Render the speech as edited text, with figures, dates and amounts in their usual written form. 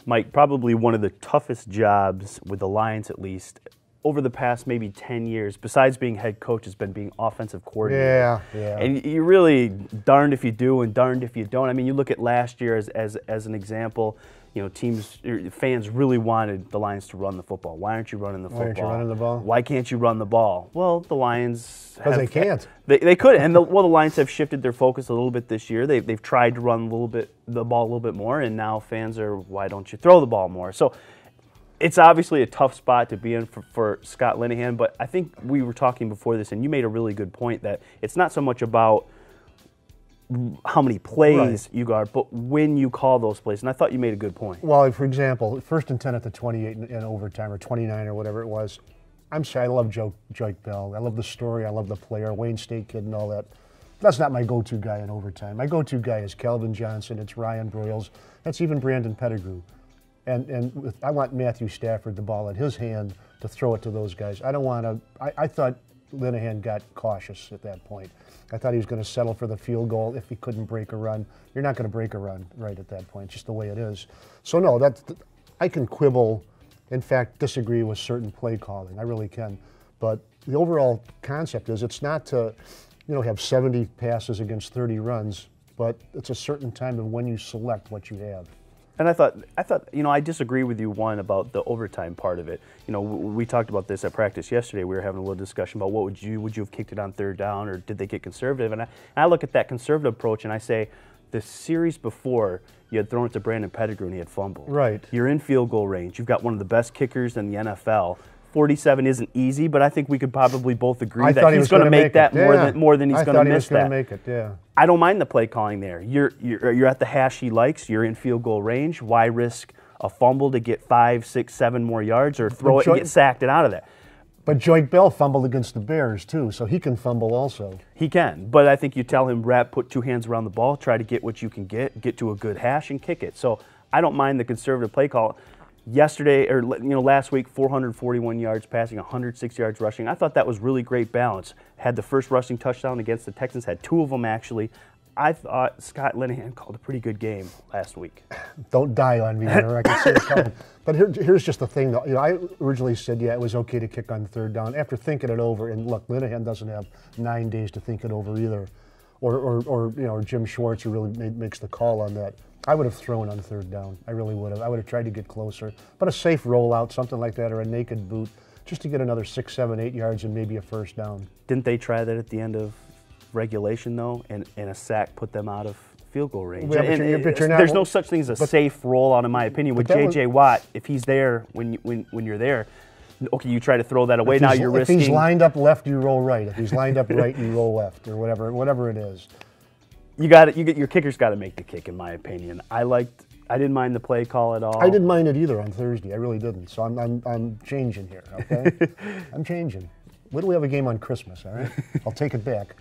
Mike, probably one of the toughest jobs with the Lions, at least, over the past maybe 10 years, besides being head coach, has been being offensive coordinator. Yeah. And you're really darned if you do and darned if you don't. I mean, you look at last year as an example. You know, fans really wanted the Lions to run the football. Why aren't you running the football? Why aren't you running the ball? Why can't you run the ball? Well, the Lions because they can't. They could, and the Lions have shifted their focus a little bit this year. They've tried to run the ball a little bit more, and now fans are, why don't you throw the ball more? So it's obviously a tough spot to be in for Scott Linehan, but I think we were talking before this, and you made a really good point that it's not so much about how many plays you guard, but when you call those plays. And I thought you made a good point. Well, for example, 1st and 10 at the 28 in overtime, or 29 or whatever it was. I'm sorry, I love Joik Bell. I love the story. I love the player, Wayne State kid and all that. That's not my go-to guy in overtime. My go-to guy is Calvin Johnson. It's Ryan Broyles. That's even Brandon Pettigrew. And I want Matthew Stafford the ball in his hand to throw it to those guys. I don't want to. I thought Linehan got cautious at that point. I thought he was going to settle for the field goal if he couldn't break a run. You're not going to break a run right at that point, just the way it is. So no, I can quibble, in fact, disagree with certain play calling. I really can. But the overall concept is it's not to, have 70 passes against 30 runs, but it's a certain time of when you select what you have. And I thought, I disagree with you, one, about the overtime part of it. We talked about this at practice yesterday. We were having a little discussion about would you have kicked it on 3rd down, or did they get conservative? And I look at that conservative approach and I say, the series before, you had thrown it to Brandon Pettigrew and he had fumbled. Right. You're in field goal range. You've got one of the best kickers in the NFL. 47 isn't easy, but I think we could probably both agree that he's going to make that more than he's going to miss that. I thought he was going to make it, yeah. I don't mind the play calling there. You're at the hash he likes. You're in field goal range. Why risk a fumble to get 5, 6, 7 more yards, or throw it and get sacked and out of that? But Joik Bell fumbled against the Bears too, so he can fumble also. He can, but I think you tell him, put 2 hands around the ball, try to get what you can get to a good hash and kick it. So I don't mind the conservative play call. Yesterday, or last week, 441 yards passing, 106 yards rushing. I thought that was really great balance. Had the first rushing touchdown against the Texans, had 2 of them actually. I thought Scott Linehan called a pretty good game last week. Don't die on me there. I can see it coming. But here's just the thing, though. I originally said, it was okay to kick on 3rd down. After thinking it over, and look, Linehan doesn't have 9 days to think it over either, or Jim Schwartz, who really makes the call on that. I would have thrown on 3rd down. I really would have. I would have tried to get closer. But a safe rollout, something like that, or a naked boot, just to get another 6, 7, 8 yards and maybe a 1st down. Didn't they try that at the end of regulation, though, and a sack put them out of field goal range? Yeah, there's no such thing as a safe rollout, in my opinion, with J.J. Watt. If he's there when you're there, okay, you try to throw that away. Now you're risking. If he's lined up left, you roll right. If he's lined up right, you roll left, or whatever it is. Your kicker's got to make the kick, in my opinion. I didn't mind the play call at all. I didn't mind it either on Thursday. I really didn't. So I'm changing here. Okay, I'm changing. When do we have a game on Christmas? All right, I'll take it back.